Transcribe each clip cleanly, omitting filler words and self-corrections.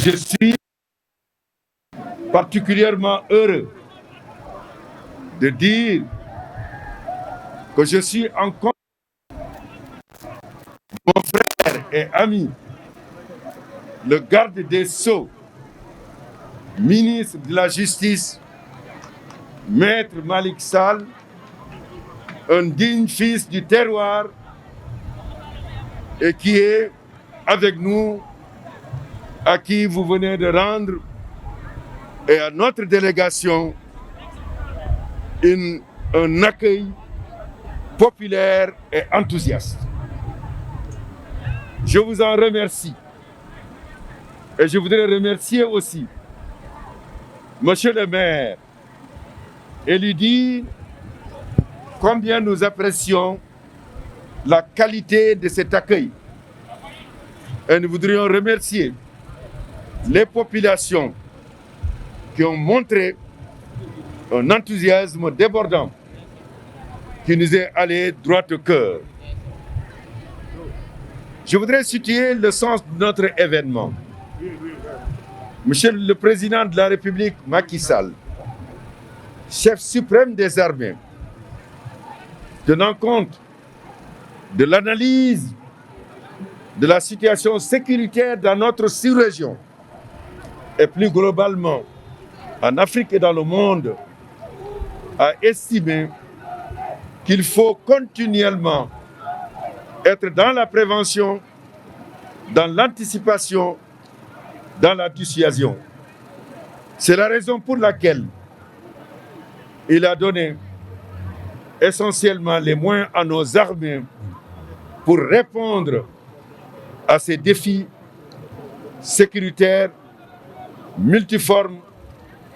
Je suis particulièrement heureux de dire que je suis en compagnie de mon frère et ami, le garde des Sceaux, ministre de la Justice, Maître Malick Sall, un digne fils du terroir et qui est avec nous, à qui vous venez de rendre et à notre délégation un accueil populaire et enthousiaste. Je vous en remercie. Et je voudrais remercier aussi Monsieur le maire et lui dire combien nous apprécions la qualité de cet accueil. Et nous voudrions remercier les populations qui ont montré un enthousiasme débordant qui nous est allé droit au cœur. Je voudrais situer le sens de notre événement. Monsieur le Président de la République, Macky Sall, chef suprême des armées, tenant compte de l'analyse de la situation sécuritaire dans notre sous-région et plus globalement en Afrique et dans le monde, a estimé qu'il faut continuellement être dans la prévention, dans l'anticipation, dans la dissuasion. C'est la raison pour laquelle il a donné essentiellement les moyens à nos armées pour répondre à ces défis sécuritaires multiformes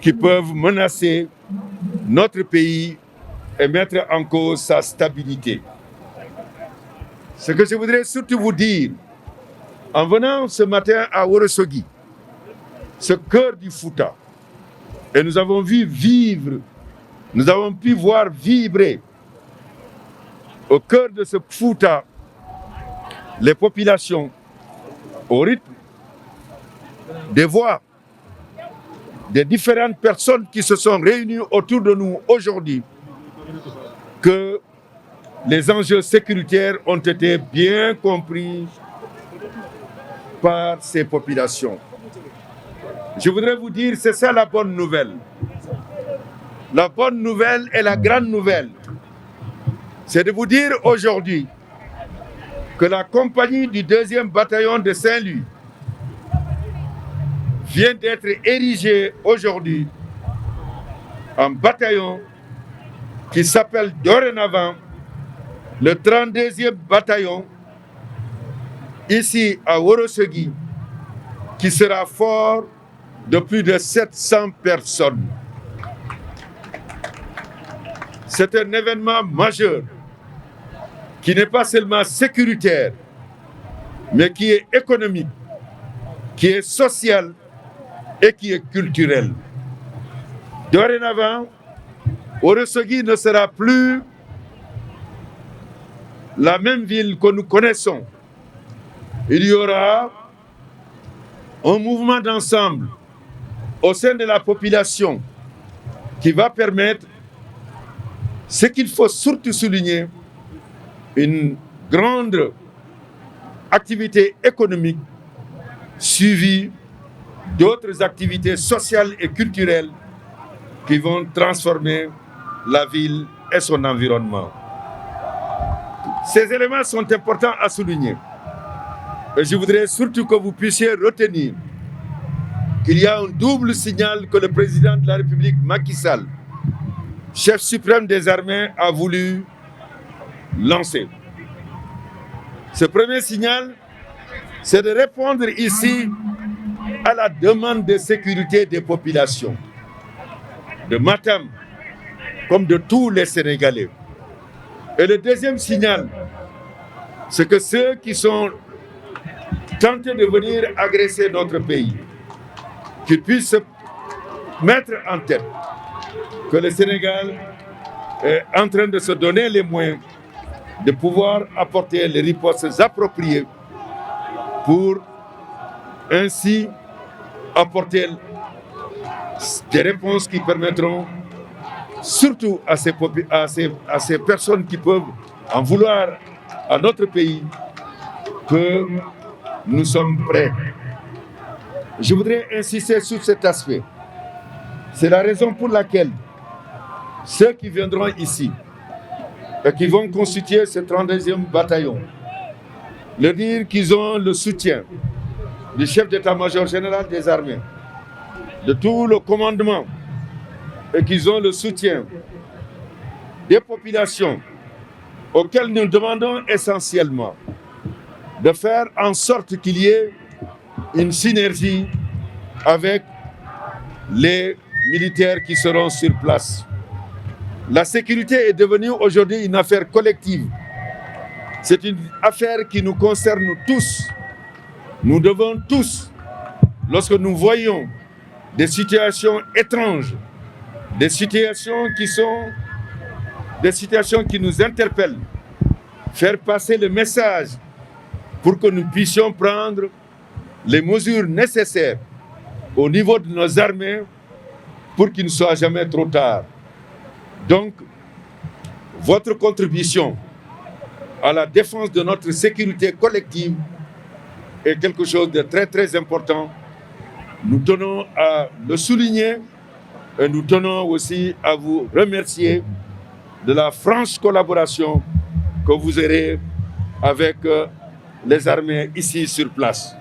qui peuvent menacer notre pays et mettre en cause sa stabilité. Ce que je voudrais surtout vous dire, en venant ce matin à Ourossogui, ce cœur du Fouta, et nous avons pu voir vibrer au cœur de ce Fouta les populations au rythme des voix des différentes personnes qui se sont réunies autour de nous aujourd'hui, que les enjeux sécuritaires ont été bien compris par ces populations. Je voudrais vous dire, c'est ça la bonne nouvelle. La bonne nouvelle et la grande nouvelle, c'est de vous dire aujourd'hui que la compagnie du 2e bataillon de Saint-Louis vient d'être érigée aujourd'hui en bataillon qui s'appelle dorénavant le 32e bataillon, ici à Ourossogui, qui sera fort de plus de 700 personnes. C'est un événement majeur qui n'est pas seulement sécuritaire, mais qui est économique, qui est social et qui est culturel. Dorénavant, Ourossogui ne sera plus la même ville que nous connaissons. Il y aura un mouvement d'ensemble au sein de la population qui va permettre, ce qu'il faut surtout souligner, une grande activité économique suivie d'autres activités sociales et culturelles qui vont transformer la ville et son environnement. Ces éléments sont importants à souligner. Et je voudrais surtout que vous puissiez retenir qu'il y a un double signal que le président de la République, Macky Sall, chef suprême des armées, a voulu lancer. Ce premier signal, c'est de répondre ici à la demande de sécurité des populations, de Matam comme de tous les Sénégalais. Et le deuxième signal, c'est que ceux qui sont tentés de venir agresser notre pays, qu'ils puissent se mettre en tête que le Sénégal est en train de se donner les moyens de pouvoir apporter les ripostes appropriées pour ainsi apporter des réponses qui permettront, surtout à ces personnes qui peuvent en vouloir à notre pays, que nous sommes prêts. Je voudrais insister sur cet aspect. C'est la raison pour laquelle ceux qui viendront ici et qui vont constituer ce 32e bataillon, leur dire qu'ils ont le soutien du chef d'état-major général des armées, de tout le commandement, et qu'ils ont le soutien des populations auxquelles nous demandons essentiellement de faire en sorte qu'il y ait une synergie avec les militaires qui seront sur place. La sécurité est devenue aujourd'hui une affaire collective. C'est une affaire qui nous concerne tous. Nous devons tous, lorsque nous voyons des situations étranges, des situations qui nous interpellent, faire passer le message pour que nous puissions prendre les mesures nécessaires au niveau de nos armées pour qu'il ne soit jamais trop tard. Donc, votre contribution à la défense de notre sécurité collective est quelque chose de très très important. Nous tenons à le souligner et nous tenons aussi à vous remercier de la franche collaboration que vous aurez avec les armées ici sur place.